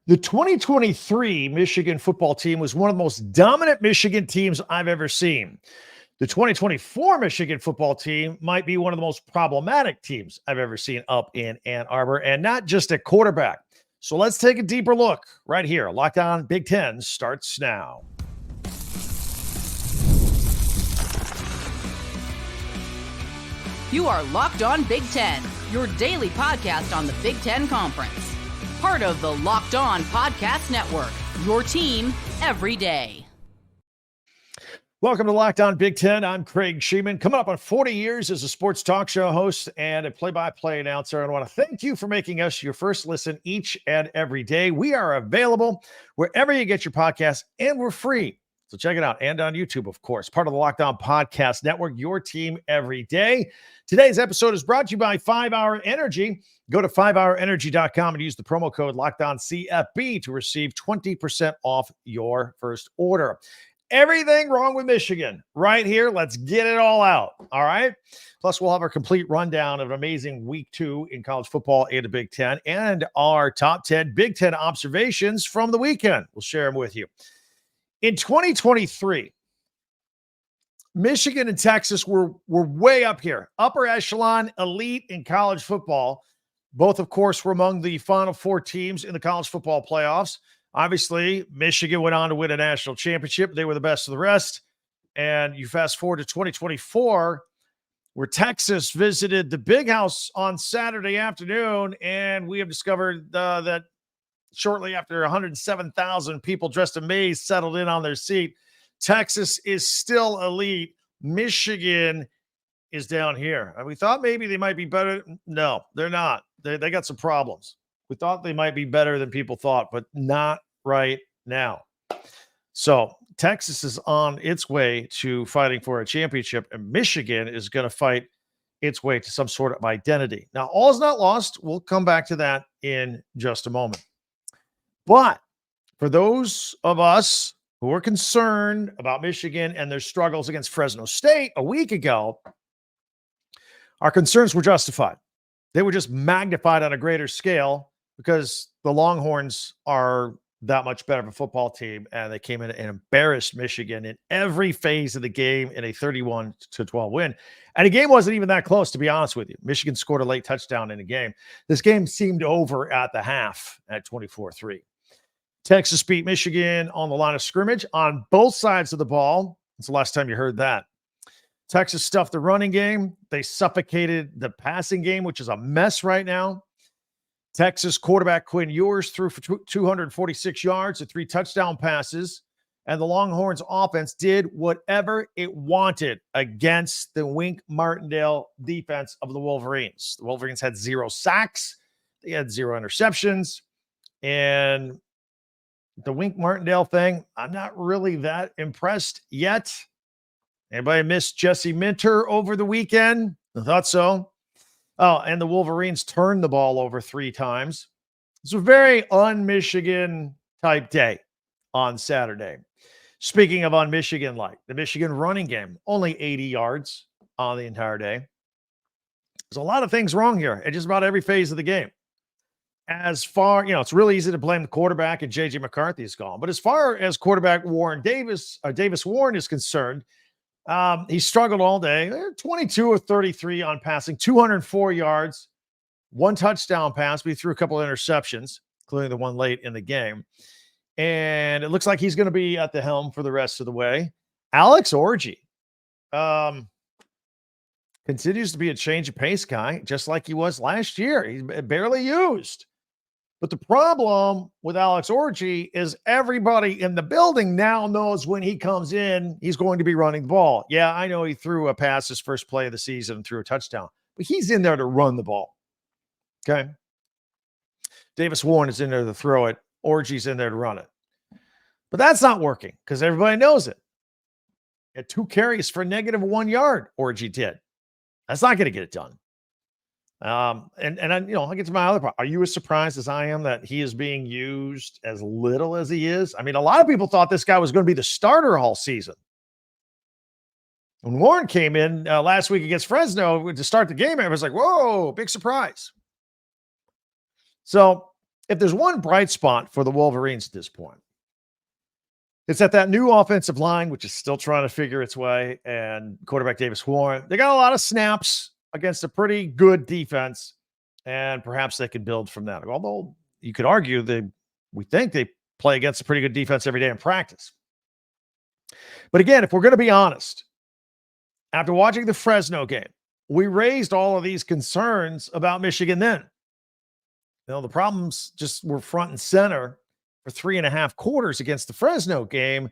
The 2023 Michigan football team was one of the most dominant Michigan teams I've ever seen. The 2024 Michigan football team might be one of the most problematic teams I've ever seen up in Ann Arbor, and not just at quarterback. So let's take a deeper look right here. Locked On Big Ten starts now. You are Locked On Big Ten, your daily podcast on the Big Ten Conference. Part of the Locked On Podcast Network, your team every day. Welcome to Locked On Big Ten. I'm Craig Sheeman. Coming up on 40 years as a sports talk show host and a play-by-play announcer. And I want to thank you for making us your first listen each and every day. We are available wherever you get your podcasts, and we're free. So check it out. And on YouTube, of course. Part of the Locked On Podcast Network, your team every day. Today's episode is brought to you by 5 Hour Energy. Go to 5hourenergy.com and use the promo code LOCKEDONCFB to receive 20% off your first order. Everything wrong with Michigan right here. Let's get it all out. All right. Plus, we'll have our complete rundown of an amazing week 2 in college football and the Big Ten and our top 10 Big Ten observations from the weekend. We'll share them with you. In 2023, Michigan and Texas were way up here, upper echelon, elite in college football. Both, of course, were among the Final Four teams in the college football playoffs. Obviously, Michigan went on to win a national championship. They were the best of the rest. And you fast forward to 2024, where Texas visited the Big House on Saturday afternoon, and we have discovered that shortly after 107,000 people dressed in maize settled in on their seat, Texas is still elite. Michigan is down here. And we thought maybe they might be better. No, they're not. They got some problems. We thought they might be better than people thought, but not right now. So Texas is on its way to fighting for a championship, and Michigan is going to fight its way to some sort of identity. Now, all is not lost. We'll come back to that in just a moment. But for those of us who were concerned about Michigan and their struggles against Fresno State a week ago, our concerns were justified. They were just magnified on a greater scale because the Longhorns are that much better of a football team, and they came in and embarrassed Michigan in every phase of the game in a 31-12 win. And the game wasn't even that close, to be honest with you. Michigan scored a late touchdown in the game. This game seemed over at the half at 24-3. Texas beat Michigan on the line of scrimmage on both sides of the ball. It's the last time you heard that. Texas stuffed the running game. They suffocated the passing game, which is a mess right now. Texas quarterback Quinn Ewers threw for 246 yards and 3 touchdown passes. And the Longhorns offense did whatever it wanted against the Wink Martindale defense of the Wolverines. The Wolverines had 0 sacks. They had 0 interceptions. And the Wink Martindale thing, I'm not really that impressed yet. Anybody missed Jesse Minter over the weekend? I thought so. Oh, and the Wolverines turned the ball over 3 times. It's a very un-Michigan type day on Saturday. Speaking of un-Michigan-like, the Michigan running game, only 80 yards on the entire day. There's a lot of things wrong here at just about every phase of the game. As far, it's really easy to blame the quarterback and J.J. McCarthy is gone. But as far as quarterback Davis Warren is concerned, he struggled all day. 22 of 33 on passing, 204 yards, 1 touchdown pass. But he threw a couple of interceptions, including the one late in the game. And it looks like he's going to be at the helm for the rest of the way. Alex Orji continues to be a change of pace guy, just like he was last year. He's barely used. But the problem with Alex Orji is everybody in the building now knows when he comes in, he's going to be running the ball. Yeah, I know he threw a pass his first play of the season and threw a touchdown, but he's in there to run the ball. Okay. Davis Warren is in there to throw it. Orji's in there to run it. But that's not working because everybody knows it. He had 2 carries for -1 yard, Orji did. That's not going to get it done. I'll get to my other part. Are you as surprised as I am that he is being used as little as he is? I mean, a lot of people thought this guy was going to be the starter all season. When Warren came in last week against Fresno to start the game, everyone's like, whoa, big surprise. So if there's one bright spot for the Wolverines at this point, it's that new offensive line, which is still trying to figure its way, and quarterback Davis Warren. They got a lot of snaps against a pretty good defense, and perhaps they can build from that. Although you could argue we think they play against a pretty good defense every day in practice. But again, if we're going to be honest, after watching the Fresno game, we raised all of these concerns about Michigan then. The problems just were front and center for 3.5 quarters against the Fresno game.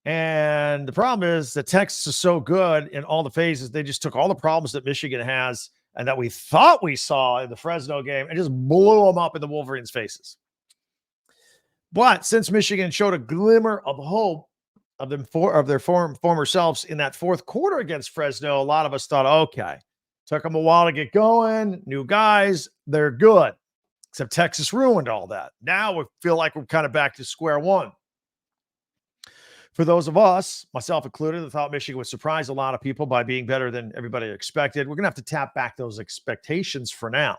And the problem is that Texas is so good in all the phases. They just took all the problems that Michigan has and that we thought we saw in the Fresno game and just blew them up in the Wolverines' faces. But since Michigan showed a glimmer of hope of their former selves in that fourth quarter against Fresno, a lot of us thought, okay, took them a while to get going, new guys, they're good. Except Texas ruined all that. Now we feel like we're kind of back to square one. For those of us, myself included, that thought Michigan would surprise a lot of people by being better than everybody expected, we're going to have to tap back those expectations for now.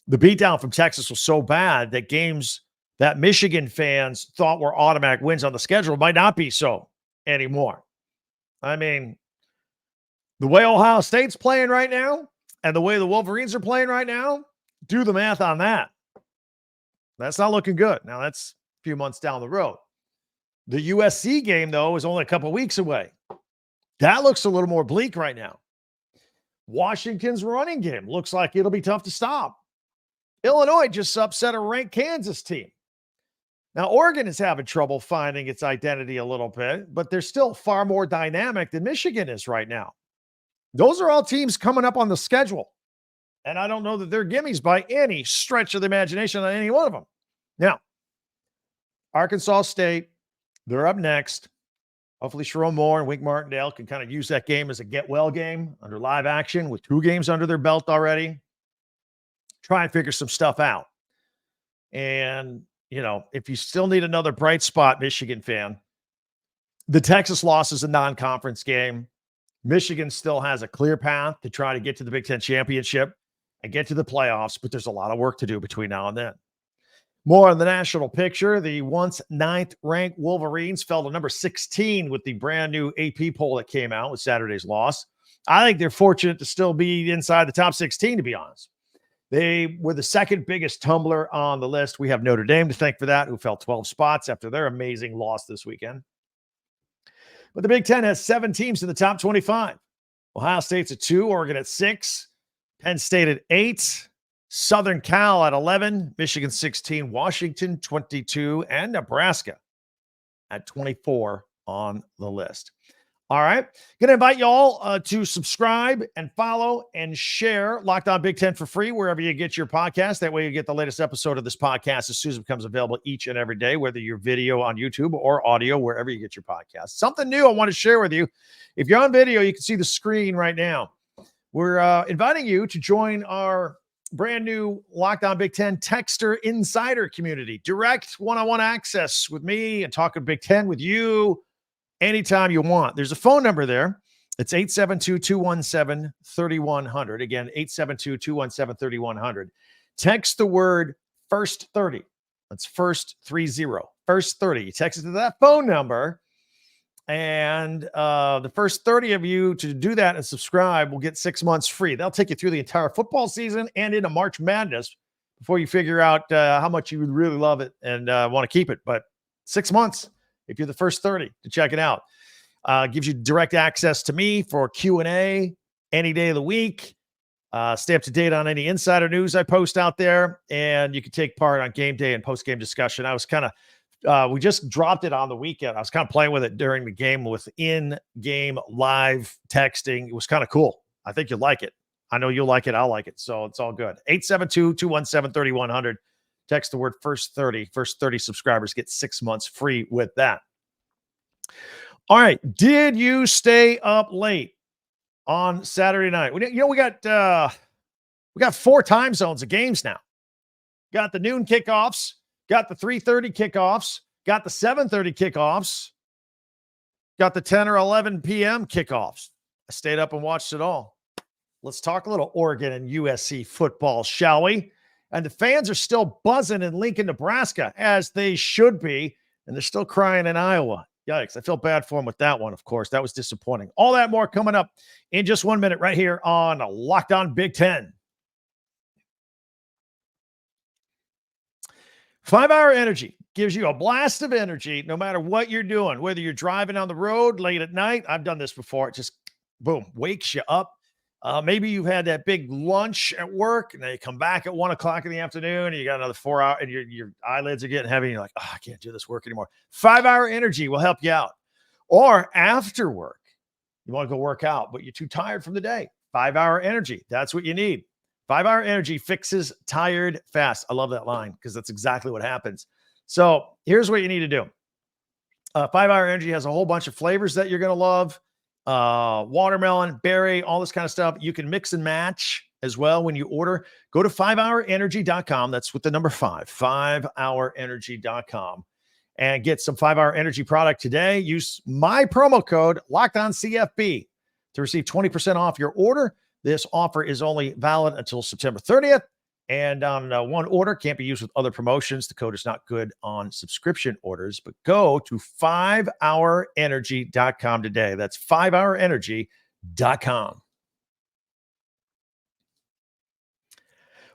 The beatdown from Texas was so bad that games that Michigan fans thought were automatic wins on the schedule might not be so anymore. I mean, the way Ohio State's playing right now and the way the Wolverines are playing right now, do the math on that. That's not looking good. Now, that's a few months down the road. The USC game, though, is only a couple weeks away. That looks a little more bleak right now. Washington's running game looks like it'll be tough to stop. Illinois just upset a ranked Kansas team. Now, Oregon is having trouble finding its identity a little bit, but they're still far more dynamic than Michigan is right now. Those are all teams coming up on the schedule. And I don't know that they're gimmies by any stretch of the imagination on any one of them. Now, Arkansas State, they're up next. Hopefully, Sharon Moore and Wink Martindale can kind of use that game as a get-well game under live action with 2 games under their belt already. Try and figure some stuff out. And, if you still need another bright spot, Michigan fan, the Texas loss is a non-conference game. Michigan still has a clear path to try to get to the Big Ten championship and get to the playoffs, but there's a lot of work to do between now and then. More on the national picture. The once 9th-ranked Wolverines fell to number 16 with the brand new AP poll that came out with Saturday's loss. I think they're fortunate to still be inside the top 16, to be honest. They were the second biggest tumbler on the list. We have Notre Dame to thank for that, who fell 12 spots after their amazing loss this weekend. But the Big Ten has 7 teams in the top 25. Ohio State's at 2, Oregon at 6, Penn State at 8, Southern Cal at 11, Michigan 16, Washington 22, and Nebraska at 24 on the list. All right. Going to invite you all to subscribe and follow and share Locked On Big Ten for free wherever you get your podcast. That way you get the latest episode of this podcast as soon as it becomes available each and every day, whether you're video on YouTube or audio, wherever you get your podcast. Something new I want to share with you. If you're on video, you can see the screen right now. We're inviting you to join our brand new Locked On Big Ten Texter Insider community. Direct one-on-one access with me and talking Big Ten with you anytime you want. There's a phone number there. It's 872-217-3100. Again, 872-217-3100. Text the word first 30. That's first 30. First 30. You text it to that phone number. And the first 30 of you to do that and subscribe will get 6 months free. That'll take you through the entire football season and into March Madness before you figure out how much you would really love it and want to keep it. But 6 months, if you're the first 30 to check it out. Gives you direct access to me for Q&A any day of the week. Stay up to date on any insider news I post out there. And you can take part on game day and post-game discussion. I was kind of we just dropped it on the weekend. I was kind of playing with it during the game with in-game live texting. It was kind of cool. I think you'll like it. I know you'll like it. I'll like it. So it's all good. 872-217-3100. Text the word first 30. First 30 subscribers get 6 months free with that. All right. Did you stay up late on Saturday night? We got 4 time zones of games now. Got the noon kickoffs. Got the 3:30 kickoffs, got the 7:30 kickoffs, got the 10 or 11 p.m. kickoffs. I stayed up and watched it all. Let's talk a little Oregon and USC football, shall we? And the fans are still buzzing in Lincoln, Nebraska, as they should be. And they're still crying in Iowa. Yikes. I feel bad for them with that one, of course. That was disappointing. All that more coming up in just 1 minute right here on Locked On Big Ten. 5 Hour Energy gives you a blast of energy no matter what you're doing, whether you're driving on the road late at night. I've done this before. It just, boom, wakes you up. Maybe you've had that big lunch at work and then you come back at 1 o'clock in the afternoon and you got another 4 hours and your eyelids are getting heavy. And you're like, oh, I can't do this work anymore. 5 Hour Energy will help you out. Or after work, you want to go work out, but you're too tired from the day. 5 Hour Energy. That's what you need. 5 Hour Energy fixes tired fast. I love that line because that's exactly what happens. So here's what you need to do. 5 Hour Energy has a whole bunch of flavors that you're going to love. Watermelon, berry, all this kind of stuff. You can mix and match as well when you order. Go to 5hourenergy.com. That's with the number 5, 5hourenergy.com, and get some 5 Hour Energy product today. Use my promo code LOCKEDONCFB to receive 20% off your order. This offer is only valid until September 30th. And on one order, can't be used with other promotions. The code is not good on subscription orders, but go to 5hourenergy.com today. That's 5hourenergy.com.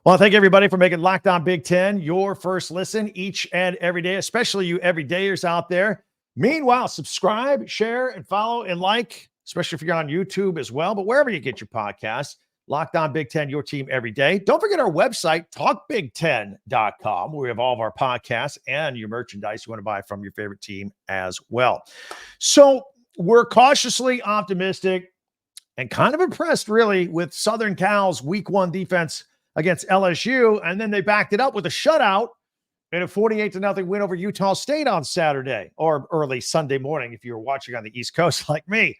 Well, thank everybody for making Locked On Big Ten your first listen each and every day, especially you everydayers out there. Meanwhile, subscribe, share, and follow and like, especially if you're on YouTube as well, but wherever you get your podcasts. Locked On Big Ten, your team every day. Don't forget our website, talkbig10.com, where we have all of our podcasts and your merchandise you want to buy from your favorite team as well. So we're cautiously optimistic and kind of impressed, really, with Southern Cal's Week 1 defense against LSU, and then they backed it up with a shutout in a 48-0 win over Utah State on Saturday, or early Sunday morning if you were watching on the East Coast like me.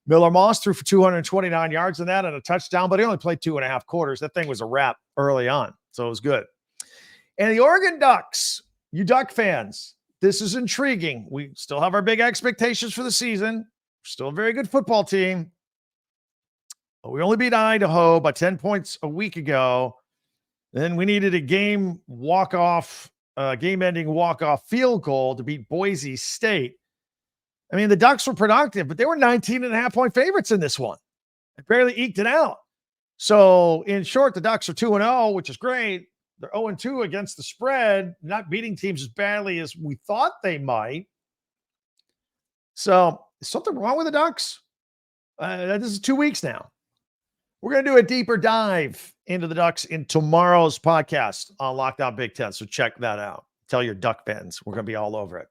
Miller Moss threw for 229 yards in that and a touchdown, but he only played 2.5 quarters. That thing was a wrap early on, so it was good. And the Oregon Ducks, you Duck fans, this is intriguing. We still have our big expectations for the season. Still a very good football team. But we only beat Idaho by 10 points a week ago. Then we needed a game-ending walk-off field goal to beat Boise State. I mean, the Ducks were productive, but they were 19.5-point favorites in this one. They barely eked it out. So, in short, the Ducks are 2-0, which is great. They're 0-2 against the spread, not beating teams as badly as we thought they might. So, is something wrong with the Ducks? This is 2 weeks now. We're going to do a deeper dive into the Ducks in tomorrow's podcast on Locked On Big Ten, so check that out. Tell your Duck fans. We're going to be all over it.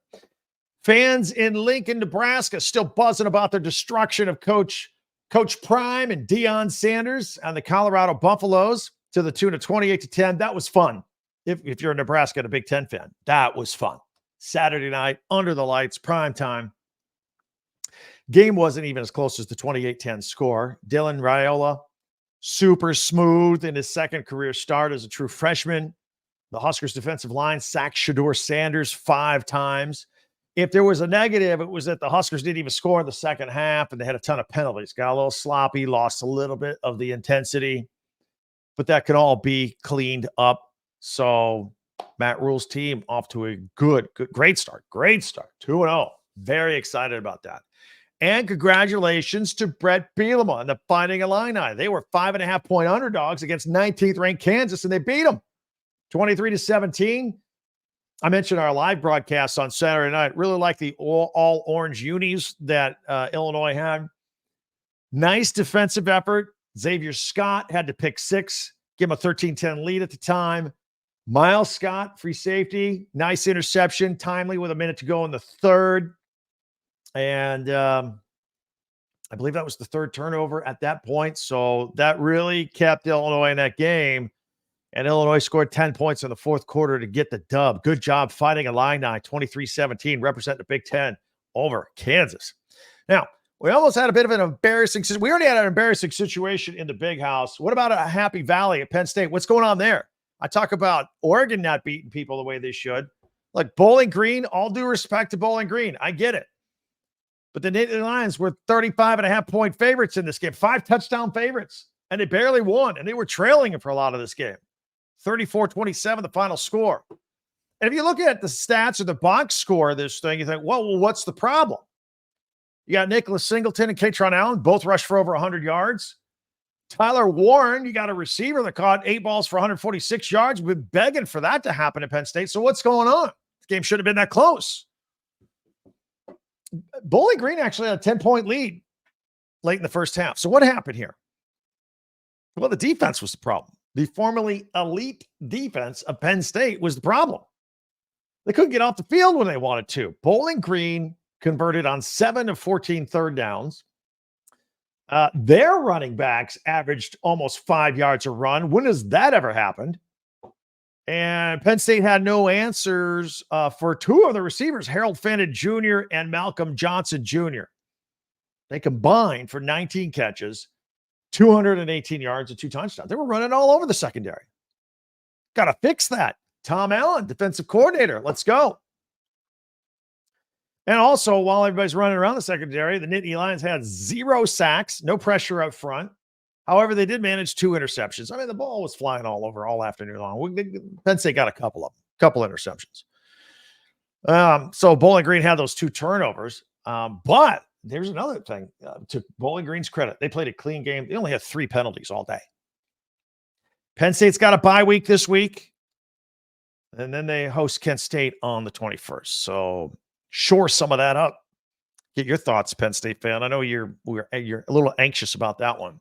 Fans in Lincoln, Nebraska, still buzzing about their destruction of Coach Prime and Deion Sanders and the Colorado Buffaloes to the tune of 28-10. That was fun. If you're a Nebraska and a Big Ten fan, that was fun. Saturday night, under the lights, prime time. Game wasn't even as close as the 28-10 score. Dylan Raiola, super smooth in his second career start as a true freshman. The Huskers defensive line sacked Shedeur Sanders 5 times. If there was a negative, it was that the Huskers didn't even score in the second half, and they had a ton of penalties. Got a little sloppy, lost a little bit of the intensity, but that can all be cleaned up. So Matt Rule's team off to a great start. 2-0. Very excited about that. And congratulations to Brett Bielema and the Fighting Illini. They were 5.5-point underdogs against 19th ranked Kansas, and they beat them 23-17. I mentioned our live broadcast on Saturday night. Really like the all orange unis that Illinois had. Nice defensive effort. Xavier Scott had to pick 6, give him a 13-10 lead at the time. Miles Scott, free safety, nice interception, timely with a minute to go in the third. And I believe that was the third turnover at that point. So that really kept Illinois in that game. And Illinois scored 10 points in the fourth quarter to get the dub. Good job Fighting Illini, 23-17, representing the Big Ten over Kansas. Now, we almost had a bit of an embarrassing – we already had an embarrassing situation in the Big House. What about a Happy Valley at Penn State? What's going on there? I talk about Oregon not beating people the way they should. Like Bowling Green, all due respect to Bowling Green. I get it. But the Nittany Lions were 35.5-point favorites in this game, 5 touchdown favorites, and they barely won, and they were trailing for a lot of this game. 34-27, the final score. And if you look at the stats or the box score of this thing, you think, well, what's the problem? You got Nicholas Singleton and Katron Allen, both rushed for over 100 yards. Tyler Warren, you got a receiver that caught 8 balls for 146 yards. We've been begging for that to happen at Penn State. So what's going on? The game should have been that close. Bowling Green actually had a 10-point lead late in the first half. So what happened here? Well, the defense was the problem. The formerly elite defense of Penn State was the problem. They couldn't get off the field when they wanted to. Bowling Green converted on 7 of 14 third downs. Their running backs averaged almost 5 yards a run. When has that ever happened? And Penn State had no answers for 2 of the receivers, Harold Fenton Jr. and Malcolm Johnson Jr. They combined for 19 catches, 218 yards, and 2 touchdowns. They were running all over the secondary. Got to fix that. Tom Allen, defensive coordinator. Let's go. And also, while everybody's running around the secondary, the Nittany Lions had 0 sacks, no pressure up front. However, they did manage 2 interceptions. I mean, the ball was flying all over all afternoon long. Penn State got a couple interceptions. So Bowling Green had those 2 turnovers. But there's another thing. To Bowling Green's credit, they played a clean game. They only had 3 penalties all day. Penn State's got a bye week this week. And then they host Kent State on the 21st. So shore some of that up. Get your thoughts, Penn State fan. I know you're a little anxious about that one.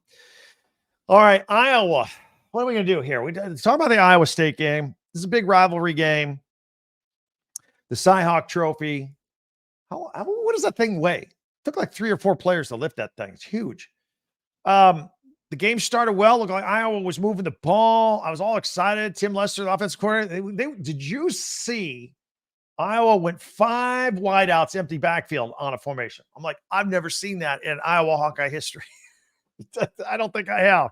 All right, Iowa. What are we going to do here? Let's talk about the Iowa State game. This is a big rivalry game. The Cy-Hawk Trophy. What does that thing weigh? It took like 3 or 4 players to lift that thing. It's huge. The game started well. Looked like Iowa was moving the ball. I was all excited. Tim Lester, the offensive coordinator. Did you see Iowa went 5 wideouts, empty backfield on a formation? I'm like, I've never seen that in Iowa Hawkeye history. I don't think I have.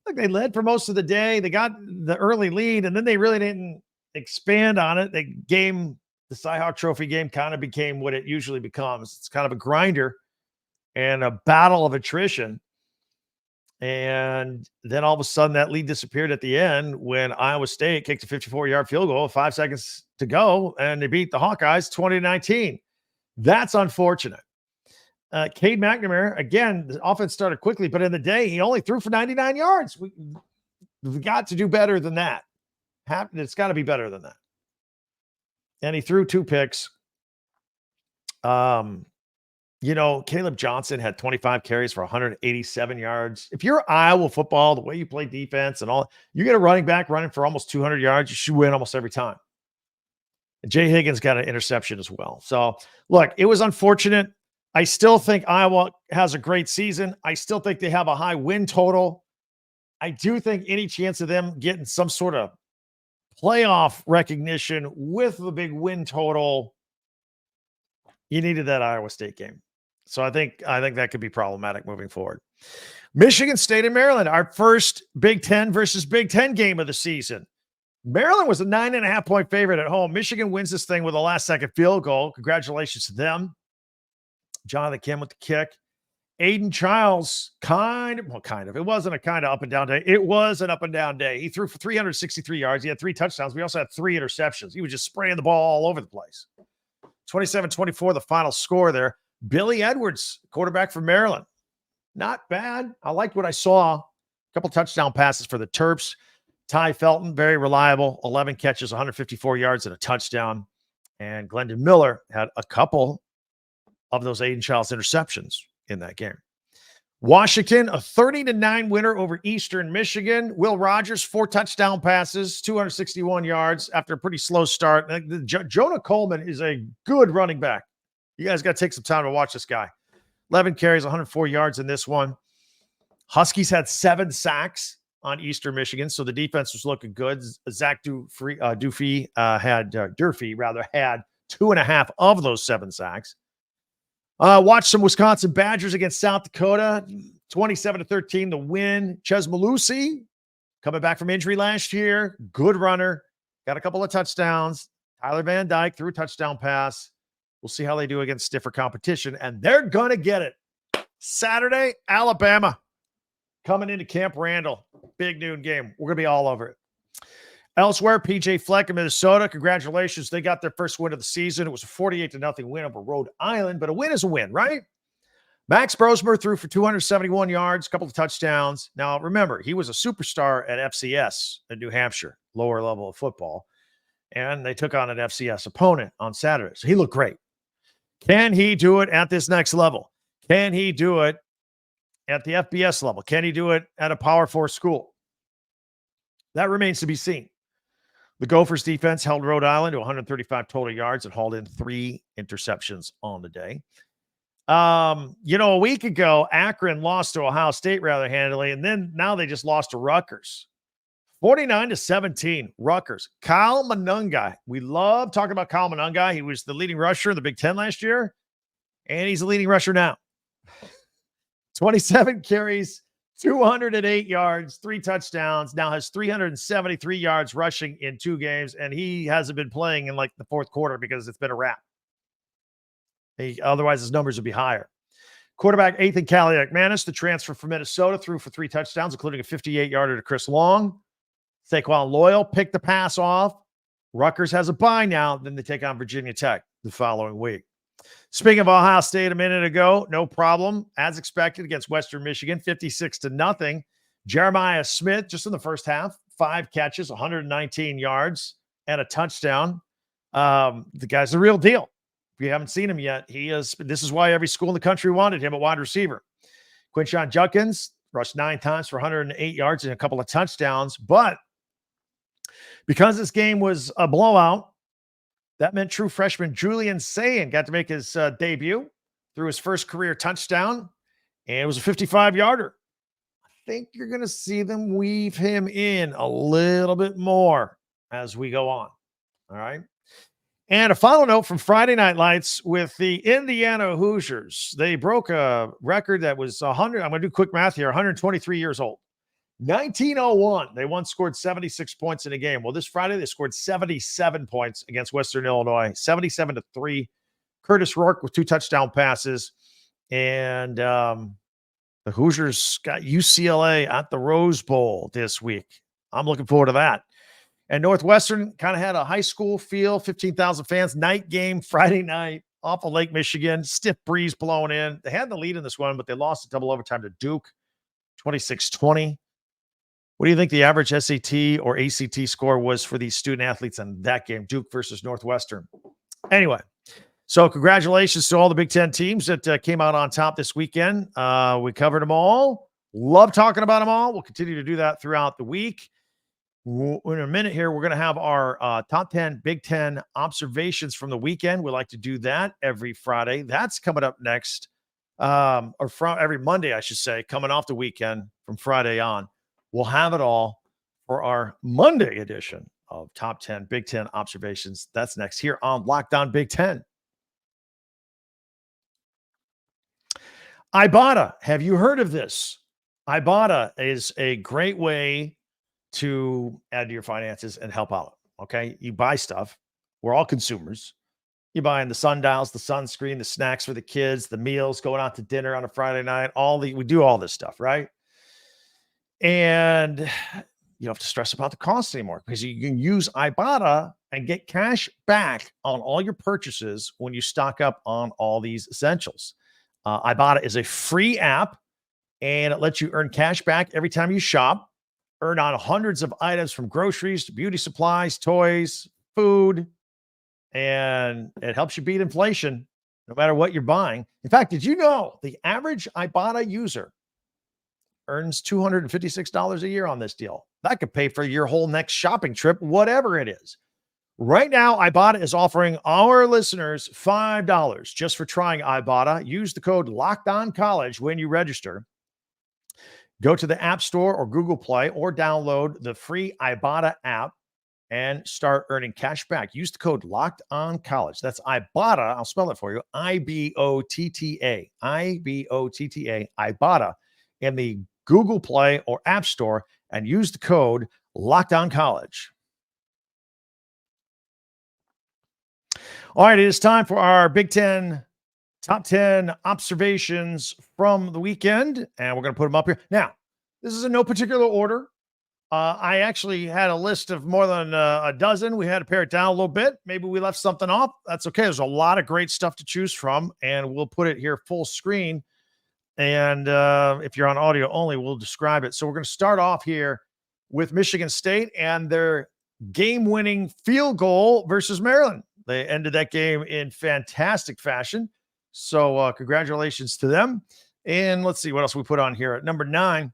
Like, they led for most of the day. They got the early lead, and then they really didn't expand on it. The Cy-Hawk Trophy game kind of became what it usually becomes. It's kind of a grinder and a battle of attrition. And then all of a sudden that lead disappeared at the end when Iowa State kicked a 54-yard field goal with 5 seconds to go, and they beat the Hawkeyes 20-19. That's unfortunate. Cade McNamara, again, the offense started quickly, but in the day, he only threw for 99 yards. We've got to do better than that. It's got to be better than that. And he threw 2 picks. Caleb Johnson had 25 carries for 187 yards. If you're Iowa football, the way you play defense and all, you get a running back running for almost 200 yards, you should win almost every time. And Jay Higgins got an interception as well. So, look, it was unfortunate. I still think Iowa has a great season. I still think they have a high win total. I do think any chance of them getting some sort of playoff recognition with the big win total, you needed that Iowa State game. So I think that could be problematic moving forward. Michigan State and Maryland, our first Big Ten versus Big Ten game of the season. Maryland was a 9.5-point favorite at home. Michigan wins this thing with a last-second field goal. Congratulations to them. Jonathan Kim with the kick. Aiden Childs, it wasn't a kind of up and down day. It was an up and down day. He threw for 363 yards. He had 3 touchdowns. We also had 3 interceptions. He was just spraying the ball all over the place. 27-24, the final score there. Billy Edwards, quarterback for Maryland. Not bad. I liked what I saw. A couple touchdown passes for the Terps. Ty Felton, very reliable. 11 catches, 154 yards, and a touchdown. And Glendon Miller had a couple of those Aiden Childs interceptions in that game. Washington, a 30-9 winner over Eastern Michigan. Will Rogers, 4 touchdown passes, 261 yards after a pretty slow start. Jonah Coleman is a good running back. You guys got to take some time to watch this guy. 11 carries, 104 yards in this one. Huskies had 7 sacks on Eastern Michigan, so the defense was looking good. Zach Durfee had 2.5 of those 7 sacks. Watch some Wisconsin Badgers against South Dakota, 27-13, the win. Ches Malusi, coming back from injury last year, good runner, got a couple of touchdowns. Tyler Van Dyke threw a touchdown pass. We'll see how they do against stiffer competition, and they're going to get it. Saturday, Alabama coming into Camp Randall. Big noon game. We're going to be all over it. Elsewhere, PJ Fleck in Minnesota, congratulations. They got their first win of the season. It was a 48-0 win over Rhode Island, but a win is a win, right? Max Brosmer threw for 271 yards, a couple of touchdowns. Now, remember, he was a superstar at FCS in New Hampshire, lower level of football, and they took on an FCS opponent on Saturday. So he looked great. Can he do it at this next level? Can he do it at the FBS level? Can he do it at a Power 4 school? That remains to be seen. The Gophers defense held Rhode Island to 135 total yards and hauled in 3 interceptions on the day. A week ago, Akron lost to Ohio State rather handily, and then now they just lost to Rutgers. 49-17, Rutgers. Kyle Monungai. We love talking about Kyle Monungai. He was the leading rusher in the Big Ten last year, and he's the leading rusher now. 27 carries, 208 yards, 3 touchdowns, now has 373 yards rushing in 2 games, and he hasn't been playing in like the fourth quarter because it's been a wrap. Otherwise, his numbers would be higher. Quarterback Ethan Kaliak-Manis, the transfer from Minnesota, threw for 3 touchdowns, including a 58-yarder to Chris Long. Saquon Loyal picked the pass off. Rutgers has a bye now. Then they take on Virginia Tech the following week. Speaking of Ohio State a minute ago, no problem. As expected against Western Michigan, 56-0. Jeremiah Smith, just in the first half, 5 catches, 119 yards, and a touchdown. The guy's the real deal. If you haven't seen him yet, he is. This is why every school in the country wanted him at wide receiver. Quinshon Judkins rushed 9 times for 108 yards and a couple of touchdowns. But because this game was a blowout, that meant true freshman Julian Sayin got to make his debut, threw his first career touchdown, and it was a 55-yarder. I think you're going to see them weave him in a little bit more as we go on. All right. And a final note from Friday Night Lights with the Indiana Hoosiers. They broke a record that was 100. I'm going to do quick math here. 123 years old. 1901. They once scored 76 points in a game. Well, this Friday they scored 77 points against Western Illinois, 77-3. Curtis Rourke with 2 touchdown passes. And the Hoosiers got UCLA at the Rose Bowl this week. I'm looking forward to that. And Northwestern kind of had a high school feel, 15,000 fans, night game, Friday night, off of Lake Michigan, stiff breeze blowing in. They had the lead in this one, but they lost in double overtime to Duke, 26-20. What do you think the average SAT or ACT score was for these student athletes in that game, Duke versus Northwestern? Anyway, so congratulations to all the Big Ten teams that came out on top this weekend. We covered them all. Love talking about them all. We'll continue to do that throughout the week. In a minute here, we're going to have our top 10 Big Ten observations from the weekend. We like to do that every Friday. That's coming up next, or from every Monday, I should say, coming off the weekend from Friday on. We'll have it all for our Monday edition of top 10 Big Ten observations. That's next here on Locked On Big Ten. Ibotta. Have you heard of this? Ibotta is a great way to add to your finances and help out. Okay. You buy stuff. We're all consumers. You're buying the sundials, the sunscreen, the snacks for the kids, the meals, going out to dinner on a Friday night. We do all this stuff, right? And you don't have to stress about the cost anymore because you can use Ibotta and get cash back on all your purchases when you stock up on all these essentials. Ibotta is a free app and it lets you earn cash back every time you shop. Earn on hundreds of items from groceries to beauty supplies, toys, food, and it helps you beat inflation no matter what you're buying. In fact, did you know the average Ibotta user earns $256 a year on this deal? That could pay for your whole next shopping trip, whatever it is. Right now, Ibotta is offering our listeners $5 just for trying Ibotta. Use the code LOCKEDONCollege when you register. Go to the App Store or Google Play or download the free Ibotta app and start earning cash back. Use the code LOCKEDONCollege. That's Ibotta. I'll spell it for you. I-B-O-T-T-A. I-B-O-T-T-A. Ibotta in the Google Play or App Store and use the code LOCKEDONCollege. All right, it is time for our Big Ten top 10 observations from the weekend, and we're going to put them up here. Now, this is in no particular order. I actually had a list of more than a dozen. We had to pare it down a little bit. Maybe we left something off. That's okay. There's a lot of great stuff to choose from, and we'll put it here full screen. And if you're on audio only, we'll describe it. So we're going to start off here with Michigan State and their game-winning field goal versus Maryland. They ended that game in fantastic fashion. So congratulations to them. And let's see what else we put on here. At number 9,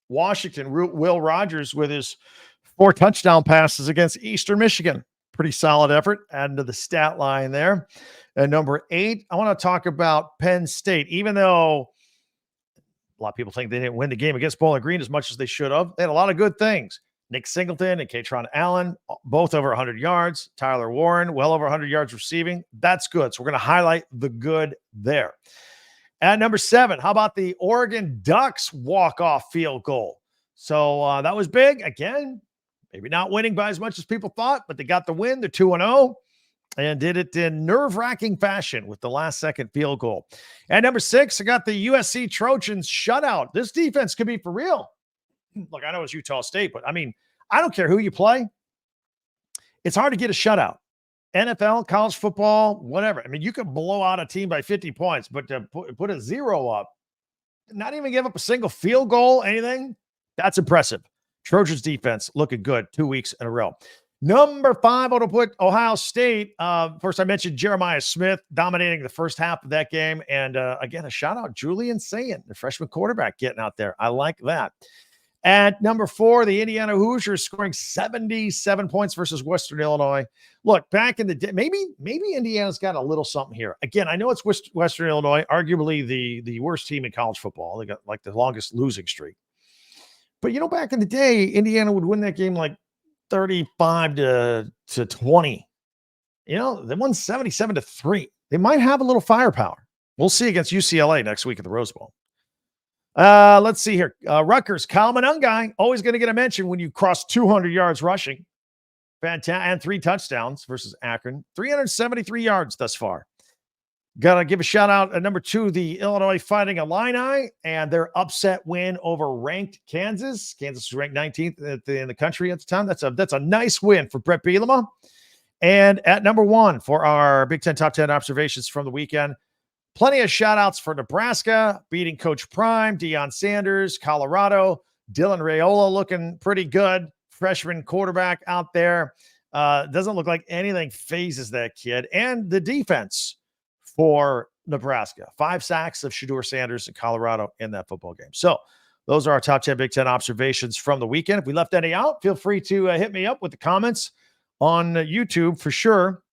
Washington, Will Rogers with his 4 touchdown passes against Eastern Michigan. Pretty solid effort, adding to the stat line there. And number 8, I want to talk about Penn State. Even though a lot of people think they didn't win the game against Bowling Green as much as they should have, they had a lot of good things. Nick Singleton and Katron Allen, both over 100 yards. Tyler Warren, well over 100 yards receiving. That's good. So we're going to highlight the good there. At number 7, how about the Oregon Ducks walk-off field goal? So that was big. Again, maybe not winning by as much as people thought, but they got the win. They're 2-0 and did it in nerve-wracking fashion with the last-second field goal. At number 6, I got the USC Trojans shutout. This defense could be for real. Look, I know it's Utah State, but I mean, I don't care who you play. It's hard to get a shutout. NFL, college football, whatever. I mean, you could blow out a team by 50 points, but to put a 0 up, not even give up a single field goal, anything, that's impressive. Trojans defense looking good 2 weeks in a row. Number 5, I would put Ohio State. First, I mentioned Jeremiah Smith dominating the first half of that game. And again, a shout out Julian Sayin, the freshman quarterback, getting out there. I like that. At number 4, the Indiana Hoosiers scoring 77 points versus Western Illinois. Look, back in the day, maybe Indiana's got a little something here. Again, I know it's Western Illinois, arguably the worst team in college football. They got like the longest losing streak. But, you know, back in the day, Indiana would win that game like 35 to 20. You know, they won 77-3. They might have a little firepower. We'll see against UCLA next week at the Rose Bowl. Let's see here. Rutgers, Kyle Monangai, always going to get a mention when you cross 200 yards rushing. Fantastic. And 3 touchdowns versus Akron. 373 yards thus far. Got to give a shout out at number 2, the Illinois Fighting Illini and their upset win over ranked Kansas. Kansas was ranked 19th in the country at the time. That's a nice win for Brett Bielema. And at number 1 for our Big Ten Top 10 observations from the weekend, plenty of shout-outs for Nebraska, beating Coach Prime, Deion Sanders, Colorado, Dylan Raiola looking pretty good. Freshman quarterback out there. Doesn't look like anything phases that kid. And the defense for Nebraska. 5 sacks of Shedeur Sanders in Colorado in that football game. So those are our top 10 Big Ten observations from the weekend. If we left any out, feel free to hit me up with the comments on YouTube for sure.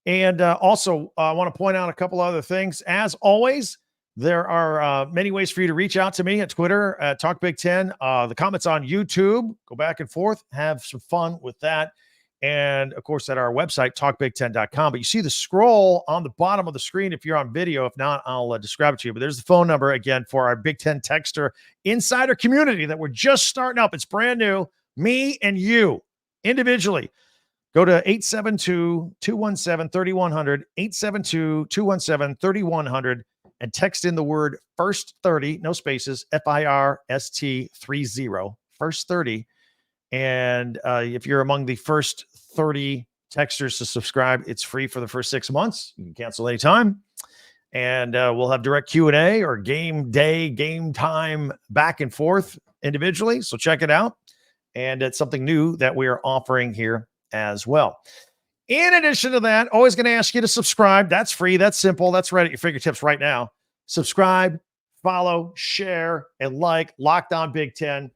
And also, I want to point out a couple other things. As always, there are many ways for you to reach out to me at Twitter, at Talk Big Ten. The comments on YouTube, go back and forth, have some fun with that. And, of course, at our website, talkbig10.com. But you see the scroll on the bottom of the screen if you're on video. If not, I'll describe it to you. But there's the phone number, again, for our Big Ten Texter Insider community that we're just starting up. It's brand new. Me and you, individually. Go to 872-217-3100, 872-217-3100, and text in the word first 30, no spaces, FIRST 30, first 30. And if you're among the first 30 texters to subscribe, it's free for the first 6 months. You can cancel anytime. And we'll have direct Q&A or game day, game time back and forth individually. So check it out. And it's something new that we are offering here as well. In addition to that, always going to ask you to subscribe. That's free. That's simple. That's right at your fingertips right now. Subscribe, follow, share, and like Locked On Big Ten.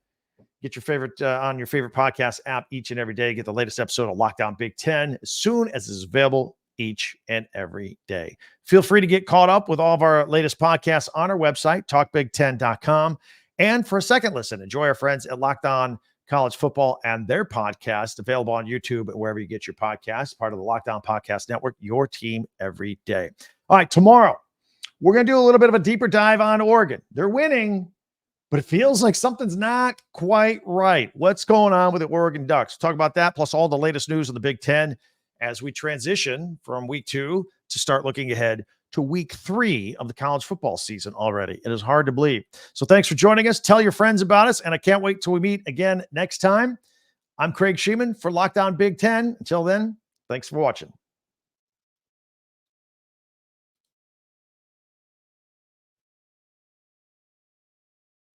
Get your favorite on your favorite podcast app each and every day. Get the latest episode of Locked On Big Ten as soon as it's available each and every day. Feel free to get caught up with all of our latest podcasts on our website, talkbig10.com. And for a second listen, enjoy our friends at Locked On College Football and their podcast, available on YouTube and wherever you get your podcasts, part of the Locked On Podcast Network, your team every day. All right, tomorrow, we're going to do a little bit of a deeper dive on Oregon. They're winning, but it feels like something's not quite right. What's going on with the Oregon Ducks? Talk about that, plus all the latest news of the Big Ten as we transition from week 2 to start looking ahead to week 3 of the college football season already. It is hard to believe. So thanks for joining us. Tell your friends about us, and I can't wait till we meet again next time. I'm Craig Sheeman for Locked On Big Ten. Until then, thanks for watching.